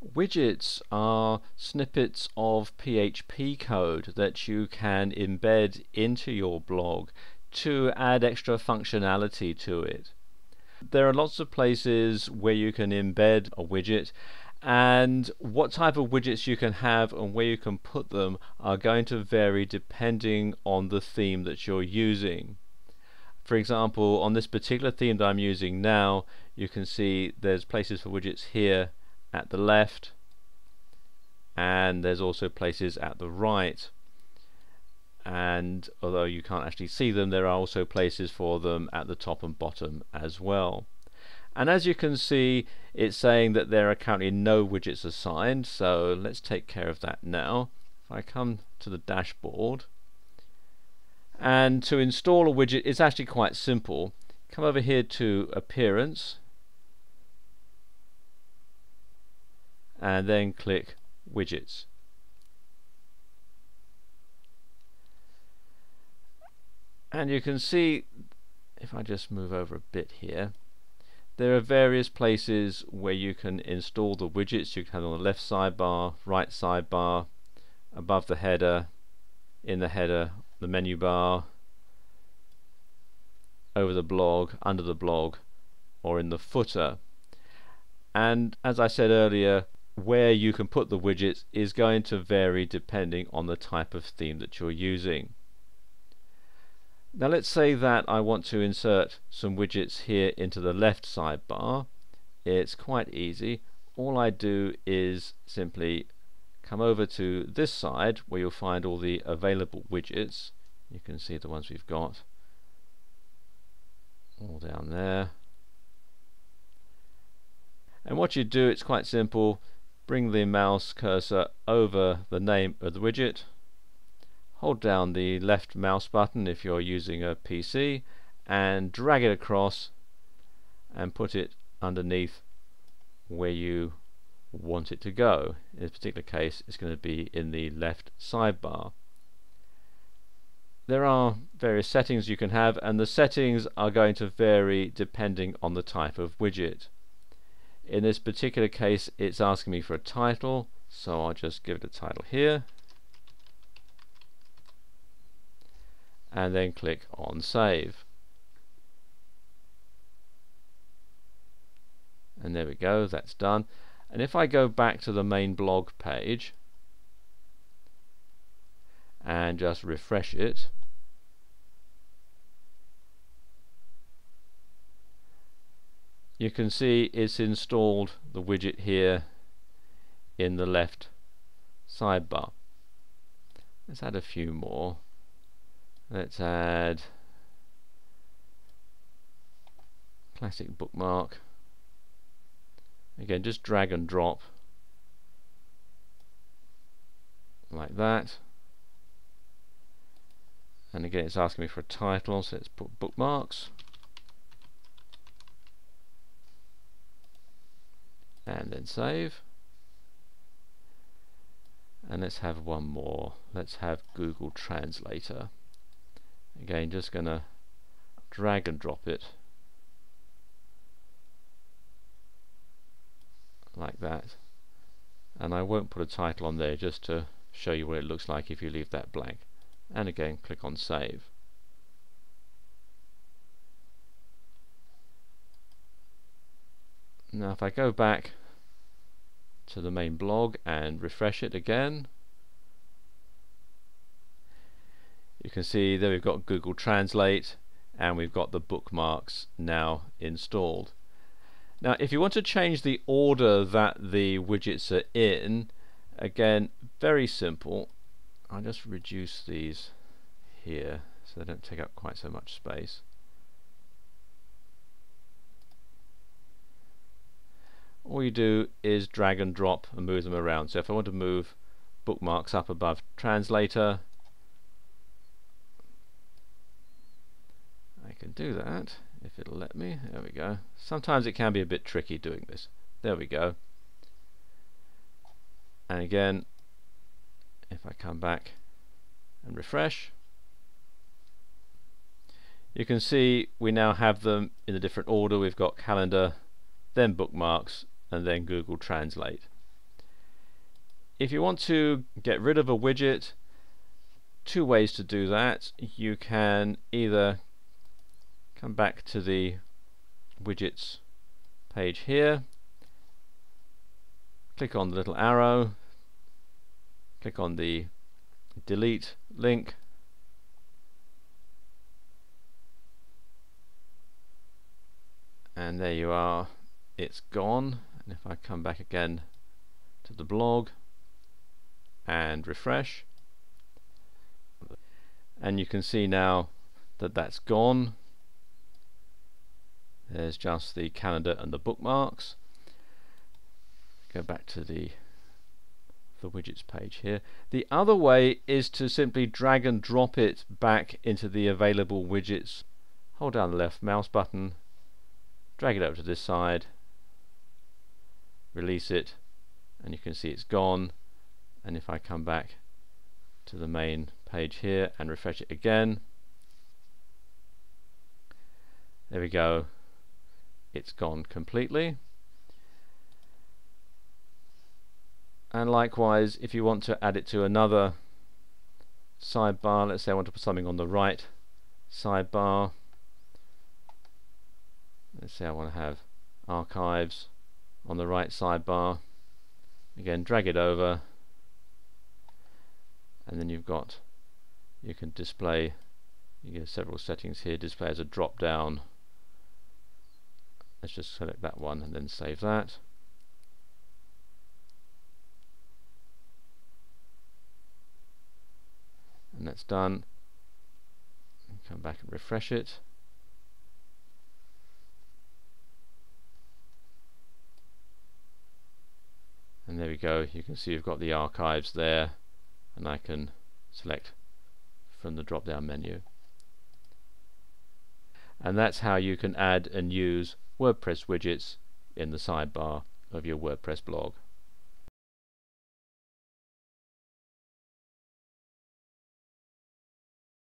Widgets are snippets of PHP code that you can embed into your blog to add extra functionality to it. There are lots of places where you can embed a widget, and what type of widgets you can have and where you can put them are going to vary depending on the theme that you're using. For example, on this particular theme that I'm using now, you can see there's places for widgets here at the left, and there's also places at the right, and although you can't actually see them, there are also places for them at the top and bottom as well. And as you can see, it's saying that there are currently no widgets assigned, so let's take care of that now. If I come to the dashboard, and to install a widget, it's actually quite simple. Come over here to Appearance, and then click Widgets. And you can see, if I just move over a bit here, there are various places where you can install the widgets. You can have them on the left sidebar, right sidebar, above the header, in the header, the menu bar, over the blog, under the blog, or in the footer. And as I said earlier, where you can put the widgets is going to vary depending on the type of theme that you're using. Now let's say that I want to insert some widgets here into the left sidebar. It's quite easy. All I do is simply come over to this side where you'll find all the available widgets. You can see the ones we've got all down there. And what you do, it's quite simple. Bring the mouse cursor over the name of the widget, hold down the left mouse button if you're using a PC, and drag it across and put it underneath where you want it to go. In this particular case, it's going to be in the left sidebar. There are various settings you can have, and the settings are going to vary depending on the type of widget. In this particular case, it's asking me for a title, so I'll just give it a title here, and then click on Save. And there we go, that's done. And if I go back to the main blog page and just refresh it, you can see it's installed the widget here in the left sidebar. Let's add a few more. Let's add classic bookmark. Again, just drag and drop like that. And again, it's asking me for a title, so let's put bookmarks. And then save. And let's have one more. Let's have Google Translator. Again, just gonna drag and drop it like that. And I won't put a title on there, just to show you what it looks like if you leave that blank. And again, click on Save. Now if I go back to the main blog and refresh it again, you can see there we've got Google Translate and we've got the bookmarks now installed. Now if you want to change the order that the widgets are in, again, very simple. I'll just reduce these here so they don't take up quite so much space. All you do is drag and drop and move them around. So if I want to move bookmarks up above Translator, I can do that if it'll let me. There we go. Sometimes it can be a bit tricky doing this. There we go. And again, if I come back and refresh, you can see we now have them in a different order. We've got calendar, then bookmarks, and then Google Translate. If you want to get rid of a widget, two ways to do that. You can either come back to the widgets page here, click on the little arrow, click on the delete link, and there you are, it's gone. And if I come back again to the blog and refresh, and you can see now that that's gone. There's just the calendar and the bookmarks. Go back to the widgets page here. The other way is to simply drag and drop it back into the available widgets. Hold down the left mouse button, drag it over to this side, release it, and you can see it's gone. And if I come back to the main page here and refresh it again, there we go, it's gone completely. And likewise, if you want to add it to another sidebar, let's say I want to put something on the right sidebar, let's say I want to have archives on the right sidebar, again drag it over, and then you've got, you can display, you get several settings here, display as a drop down. Let's just select that one and then save that. And that's done. Come back and refresh it. And there we go, you can see you've got the archives there, and I can select from the drop down menu. And that's how you can add and use WordPress widgets in the sidebar of your WordPress blog.